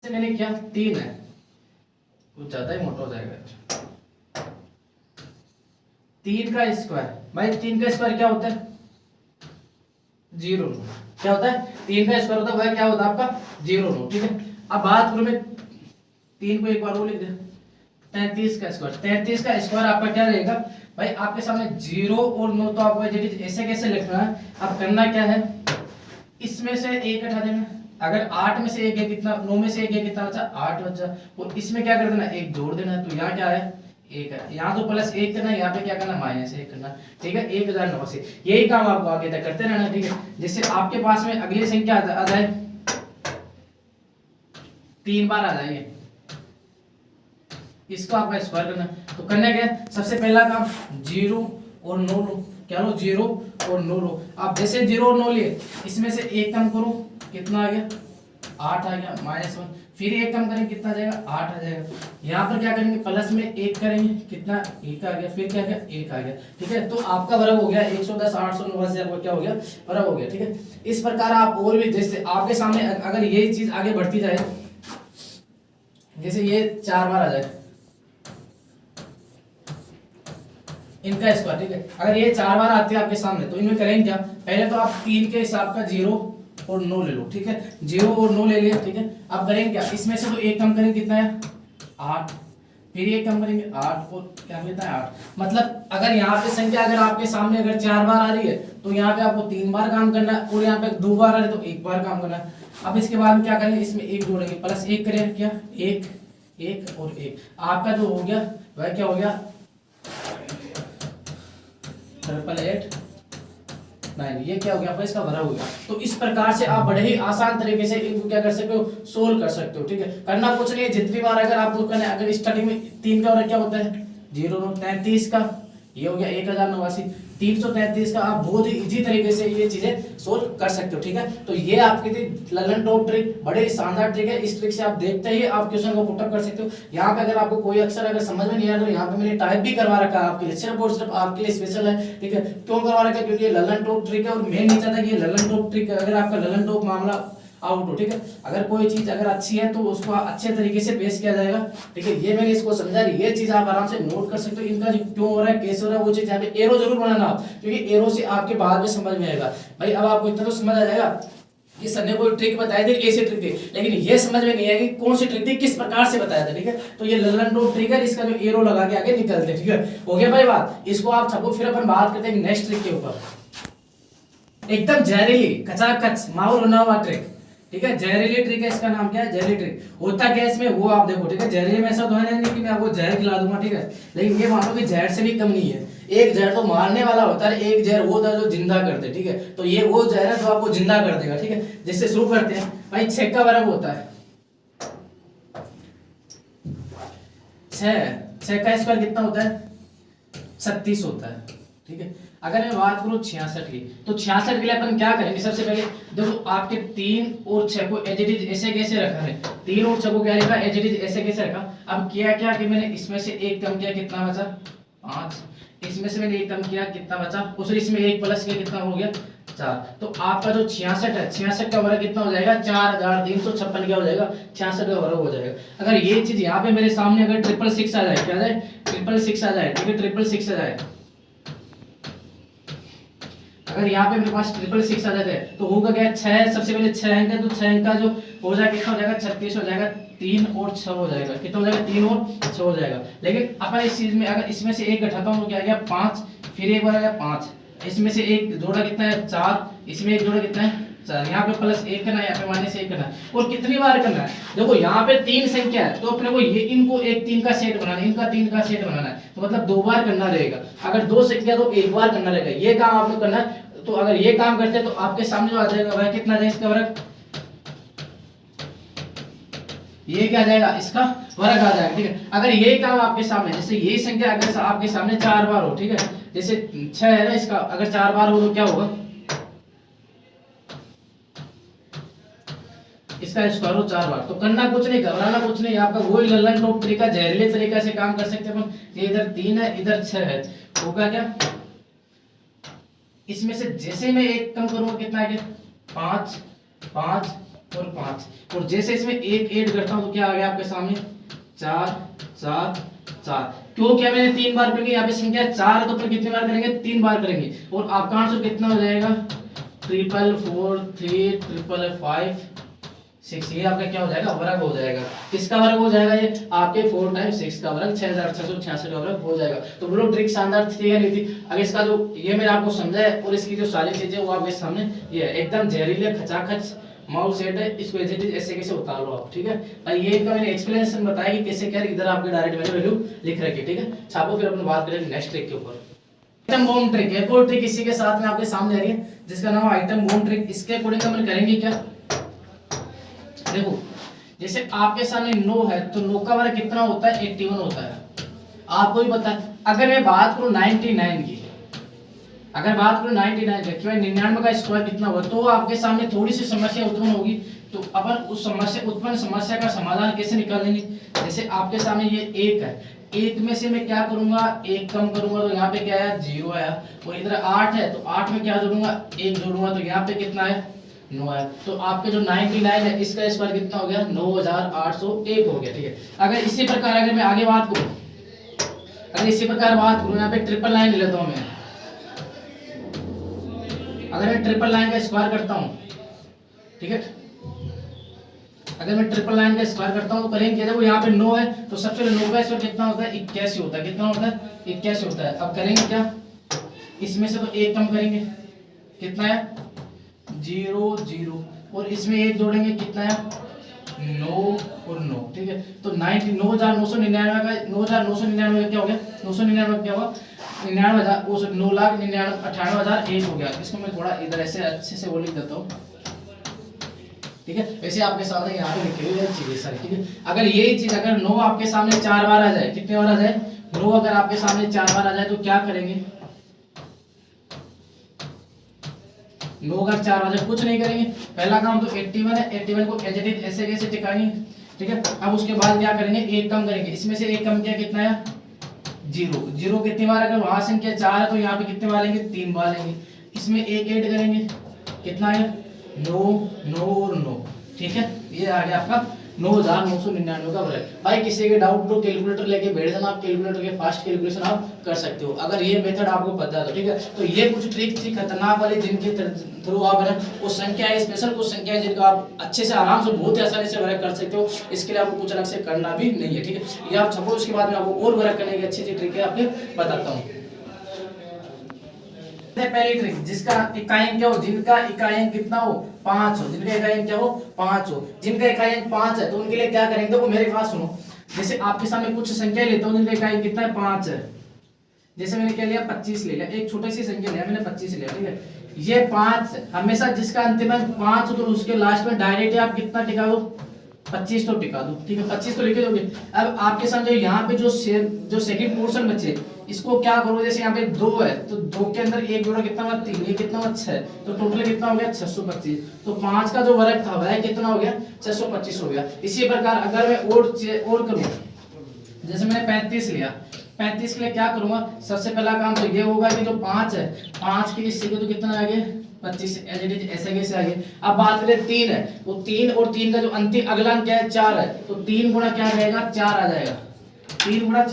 से मैंने क्या 3 है, कुछ ज्यादा ही मोटा हो जाएगा। 3 का स्क्वायर, भाई 3 का स्क्वायर क्या होता है 0। क्या होता है 3 का स्क्वायर होता है वह क्या होता है आपका 0। ठीक है, अब बात करूं मैं 3 को एक बार वो लिख दे 33 का स्क्वायर। 33 का स्क्वायर आपका क्या रहेगा भाई, आपके सामने 0 और 9, तो आपको ऐसे कैसे लिखना है। अब करना क्या है, इसमें से एक हटा देना। अगर 8 में से एक है कितना, 9 में से एक है कितना बचा 8 बचा, और इसमें क्या कर देना एक जोड़ देना। तो यहाँ क्या है एक है, यहाँ तो प्लस 1 करना, यहाँ पे क्या करना -1 करना। ठीक है, 1089। यही काम आपको आगे तक करते रहना। ठीक है, जैसे आपके पास में अगली संख्या आ जाए 3 बार आ जाएंगे, इसको आपका स्क्वायर करना। तो करने क्या, सबसे पहला काम 0 और 9 लो। क्या लो 0 और 9 लो। आप जैसे 0 और 9 लिए, इसमें से एक कम करो, कितना आ गया 8 आ गया -1। फिर एक कम करेंगे कितना आ जाएगा 8 आ जाएगा। यहाँ पर क्या करेंगे प्लस में 1 करेंगे, कितना 1 आ गया। फिर क्या गया 1 आ गया। ठीक है, तो आपका वर्ग हो गया 110 889 से आपका क्या हो गया वर्ग हो गया। ठीक है, इस प्रकार आप और भी, जैसे आपके सामने अगर यही चीज आगे बढ़ती जाए, जैसे ये 4 बार आ जाए इनका स्क्वायर। ठीक है, अगर ये 4 बार आते हैं आपके सामने, तो इनमें करेंगे क्या, पहले तो आप 3 के हिसाब का 0 और 9 ले लो। ठीक है, 0 और 9 ले लिया। ठीक है, अब करेंगे क्या, इसमें से तो एक कम करेंगे कितना है 8, फिर ये कम करेंगे 8 और क्या कितना है 8। मतलब अगर यहाँ पे संख्या अगर आपके सामने अगर 4 बार आ रही है, तो यहाँ पे आपको 3 बार काम करना है, और यहाँ पे 2 बार आ रही है तो 1 बार काम करना है। अब इसके बाद में क्या करेंगे, इसमें 1 जोड़ेंगे, प्लस 1 करेंगे, क्या 1 1 और 1। आपका जो हो गया वह क्या हो गया 888 ये क्या हो गया आपका इसका भरा हो गया। तो इस प्रकार से आप बड़े ही आसान तरीके से इनको क्या कर सकते हो सोल्व कर सकते हो। ठीक है, करना कुछ नहीं है, जितनी बार अगर आपको करना है, अगर स्टार्टिंग में 3 का वर्ग क्या होता है 0 33 का ये हो गया 1089, 333 का आप बहुत ही इजी तरीके से ये चीजें सोल्व कर सकते हो। ठीक है, तो ये आपकी थी ललन टॉप ट्रिक, बड़े ही शानदार ट्रिक है। इस ट्रिक से आप देखते ही आप क्वेश्चन को पुट अप कर सकते हो। यहाँ पे अगर आपको कोई अक्षर अगर समझ में नहीं आया, तो यहाँ पे मैंने टाइप भी करवा रखा है आपके लिए, सिर्फ और सिर्फ आपके लिए स्पेशल है। ठीक है, क्यों करवा रखा है, क्योंकि ये ललन टॉप ट्रिक है, और मैं नहीं चाहता कि ये ललन टॉप ट्रिक अगर आपका ललन टॉप मामला आउट हो। ठीक है, अगर कोई चीज अगर अच्छी है तो उसको अच्छे तरीके से पेश किया जाएगा। ठीक है, ये मैंने इसको समझा, ये चीज आप आराम से नोट कर सकते हो। इनका जो क्यों हो रहा है कैसे हो रहा है वो चीज यहाँ पे एरो जरूर बनाना आप, क्योंकि एरो से आपके बाद में समझ में आएगा। भाई अब आपको इतना तो समझ आ जाएगा कि सर ने कोई ट्रिक बताई थी, ऐसी ट्रिक थी, लेकिन ये समझ में नहीं आएगी कौन सी ट्रिक थी, किस प्रकार से बताया था। ठीक है, तो ये ललन टॉप ट्रिक है, इसका जो एरो लगा के आगे निकलते। ठीक है, हो गया भाई बात, इसको आप छपो। फिर अपन बात करते हैं नेक्स्ट ट्रिक के ऊपर, एकदम जहरीली कचाकच माहौल बना हुआ ट्रिक। ठीक है, जहरीली ट्रिक है, इसका नाम क्या है जहरीली ट्रिक। होता क्या है इसमें वो आप देखो। ठीक है, जहरीली में ऐसा तो है नहीं कि मैं आपको जहर खिला दूंगा। ठीक है, लेकिन ये मानो कि जहर से भी कम नहीं है। एक जहर तो मारने वाला होता है, एक जहर वो होता है जो जिंदा कर दे। ठीक है, तो ये वो जहर है जो आपको जिंदा कर देगा। ठीक है, जिससे शुरू करते हैं भाई 6 का वर्ग होता है 6 का स्क्वायर कितना होता है 36 होता है। ठीक है, अगर मैं बात करूं 66 की, तो 66 के लिए अपन क्या करेंगे, सबसे पहले देखो आपके 3 और 6 को एज इट इज ऐसे कैसे रखा है, 3 और 6 को क्या लिखा एज इट इज ऐसे कैसे रखा। अब किया क्या कि मैंने इसमें से एक कम किया, कितना बचा 5, इसमें से मैंने एक कम किया कितना बचा, उस इसमें एक प्लस किया कितना हो गया 4। तो आपका जो 66 है 66 का वर्ग कितना हो जाएगा 4356 क्या हो जाएगा 66 का वर्ग हो जाएगा। अगर ये चीज यहाँ पे मेरे सामने अगर 666 आ जाए, क्या आ जाए 666 आ जाए। ठीक है, 666 आ जाए, अगर यहाँ पे मेरे पास 666 आ जाता है तो होगा क्या 6, सबसे पहले 6 अंक है, तो 6 अंक का जो हो जाएगा कितना हो जाएगा 36 हो जाएगा, 3 और 6 हो जाएगा, कितना हो जाएगा 3 और 6 हो जाएगा। लेकिन अपन इस चीज में अगर इसमें से एक घटाता हूँ तो क्या आ गया 5, फिर एक बार आ गया 5, इसमें से एक जोड़ा कितना है 4, इसमें एक जोड़ा कितना है 4, यहाँ पे प्लस 1 करना है, यहाँ पे -1 करना है। और कितनी बार करना है, देखो यहाँ पे 3 संख्या है, तो अपने को ये इनको एक 3 का सेट बनाना है, इनका 3 का सेट बनाना है, तो मतलब 2 बार करना रहेगा। अगर 2 संख्या तो 1 बार करना रहेगा, ये काम आपको करना है। तो अगर ये काम करते हैं तो आपके सामने जो आ जाएगा वह कितना जाएगा इसका वर्ग, ये क्या जाएगा इसका वर्ग आ जाएगा। ठीक है, अगर ये काम आपके सामने, जैसे यही संख्या अगर आपके सामने 4 बार हो, ठीक है, जैसे 6 है ना, इसका अगर 4 बार हो तो क्या होगा इसका स्क्वायर हो 4 बार। तो करना कुछ नहीं, घबराना कुछ नहीं, आपका वही ललन टॉप तरीका जहरीले तरीका से काम कर सकते हैं अपन। ये इधर 3 है इधर 6 है, होगा क्या इसमें से जैसे मैं एक कम करूंगा कितना है 5 5 और 5, और जैसे इसमें एक ऐड करता हूँ तो क्या आ गया आपके सामने 4 4 4। क्यों क्या मैंने 3 बार करेंगे, यहाँ पे संख्या 4 है तो फिर कितनी बार करेंगे, 3 बार करेंगे। और आपका आंसर कितना हो जाएगा 443 555 6। ये आपका क्या हो जाएगा, वर्ग हो जाएगा। किसका वर्ग हो जाएगा, ये आपके 4 टाइम्स 6 का वर्ग 6666 का वर्ग हो जाएगा। तो बोलो ट्रिक शानदार थी या नहीं थी। अगर इसका जो ये मैंने आपको समझाया और इसकी जो सारी चीजें वो आपके सामने ये है, एकदम जहरीले खचाखच माउल सेट है, इसको ऐसे कैसे उतार लो आप, ठीक है। और ये इनका मैंने एक्सप्लेनेशन बताया कि कैसे क्या, इधर आपके डायरेक्ट वैल्यू लिख रखी है, ठीक है। छापो, फिर अपन बात करेंगे नेक्स्ट ट्रिक के ऊपर। आइटम बॉम्ब ट्रिक, एक और ट्रिक इसी के साथ में आपके सामने आ रही है जिसका नाम है आइटम बॉम्ब ट्रिक। इसके अकॉर्डिंग अपन करेंगे क्या, देखो जैसे आपके सामने 9 है तो 9 का वर्ग कितना होता है, 81 होता है, आपको भी पता है। अगर मैं बात करूं 99 की, अगर बात करूं 99 की कि भाई 99 का स्क्वायर कितना हुआ, तो आपके सामने थोड़ी सी समस्या उत्पन्न होगी। तो अपन उस समस्या का समाधान कैसे निकालेंगे। जैसे आपके सामने ये 1 है, 1 में से मैं क्या करूंगा, 1 कम करूंगा तो यहाँ पे क्या आया 0 आया। और इधर 8 है तो 8 में क्या जोड़ूंगा, 1 जोड़ूंगा तो यहाँ पे कितना है 9 है। तो आपके जो 99 है इसका स्क्वायर कितना हो गया 9801 हो गया, ठीक है। अगर इसी प्रकार अगर मैं आगे बात करूं, अगर इसी प्रकार बात करूं यहाँ पे 999 ले लेता हूं मैं। अगर मैं 999 का स्क्वायर करता हूं, ठीक है, अगर मैं 999 का स्क्वायर करता हूं तो करेंगे, देखो यहाँ पे 9 है तो सबसे पहले 9 का स्क्वायर कितना होता है 81 होता है, कितना होता है 81 होता है। अब करेंगे क्या, इसमें से तो 1 कम करेंगे, कितना है 0 0, और इसमें 1 जोड़ेंगे कितना है 9 और 9, ठीक है। तो 9999 का 9999 का क्या हो गया, 999 का क्या हुआ 99,000 9,99,98,001 हो गया। इसको मैं थोड़ा इधर ऐसे अच्छे से वो लिख देता हूँ, ठीक है। वैसे आपके सामने यहाँ पे लिखी हुई है चीजें सारी, ठीक है। अगर यही चीज अगर 9 आपके सामने 4 बार आ जाए, कितने बार आ जाए 9 अगर आपके सामने 4 बार आ जाए तो क्या करेंगे, 9 अगर 4 आ जाए कुछ नहीं करेंगे। पहला काम तो 81 है, 81 को एज इट इज ऐसे कैसे टिकाएंगे, ठीक है। अब उसके बाद क्या करेंगे, 1 कम करेंगे, इसमें से 1 कम किया कितना है 0 0 कितनी बार, अगर वहां संख्या 4 है तो यहाँ पे कितने बार लेंगे 3 बार लेंगे। इसमें 1 ऐड करेंगे कितना है 9 9 और 9, ठीक है। ये आ गया आपका 9999 का वर्ग। भाई किसी के डाउट तो कैलकुलेटर लेके बैठ जाना, आप कैलकुलेटर के फास्ट कैलकुलेशन आप कर सकते हो अगर ये मेथड आपको पता है तो, ठीक है। तो ये कुछ ट्रिक थी खतरनाक वाली जिनके थ्रू आप है वो संख्या है स्पेशल कुछ संख्या है जिनका आप अच्छे से आराम से बहुत ही आसानी से वर्ग कर सकते हो। इसके लिए आपको कुछ अलग से करना भी नहीं है, ठीक है। ये आप सपोज उसके बाद में आपको और वर्ग करने की अच्छी अच्छी ट्रिक है आपको बताता हूँ। पहली ट्रिक जिसका इकाई क्या हो, जिनका इकाई कितना हो 5 हो, जिनका इकाई क्या हो 5 हो, जिनका इकाई 5 है तो उनके लिए क्या करेंगे, देखो मेरे पास सुनो। जैसे आपके सामने कुछ संख्या लेता हूं जिनका इकाई कितना है 5 है। जैसे मैंने क्या लिया 25 ले लिया, एक छोटी सी संख्या लिया मैंने 25 लिया, ठीक है। ये 5 हमेशा जिसका अंतिम है 5 तो उसके लास्ट में डायरेक्ट आप कितना टिका दो 25 तो टिका दो, ठीक है। 25 तो लिखे दोगे। अब आपके सामने यहाँ पे जो सेकंड पोर्शन बचे इसको क्या करो, जैसे यहाँ पे 2 है तो 2 के अंदर 1 जोड़ा कितना हुआ 3, ये कितना हुआ 6, तो टोटल कितना हो गया 625। तो 5 का जो वर्ग था वह कितना हो गया 625 हो गया। इसी प्रकार अगर मैं और करूँ, जैसे मैंने 35 लिया, 35 के लिए क्या करूंगा, सबसे पहला काम तो ये होगा कि जो 5 है 5 के हिस्से को तो कितना आ गया 25 ऐसे कैसे आ गया। अब बात करें 3 है तो 3 और 3 का जो अंतिम अगला अंक क्या है 4 है, तो 3 गुणा क्या रहेगा 4 आ जाएगा, 3 गुणा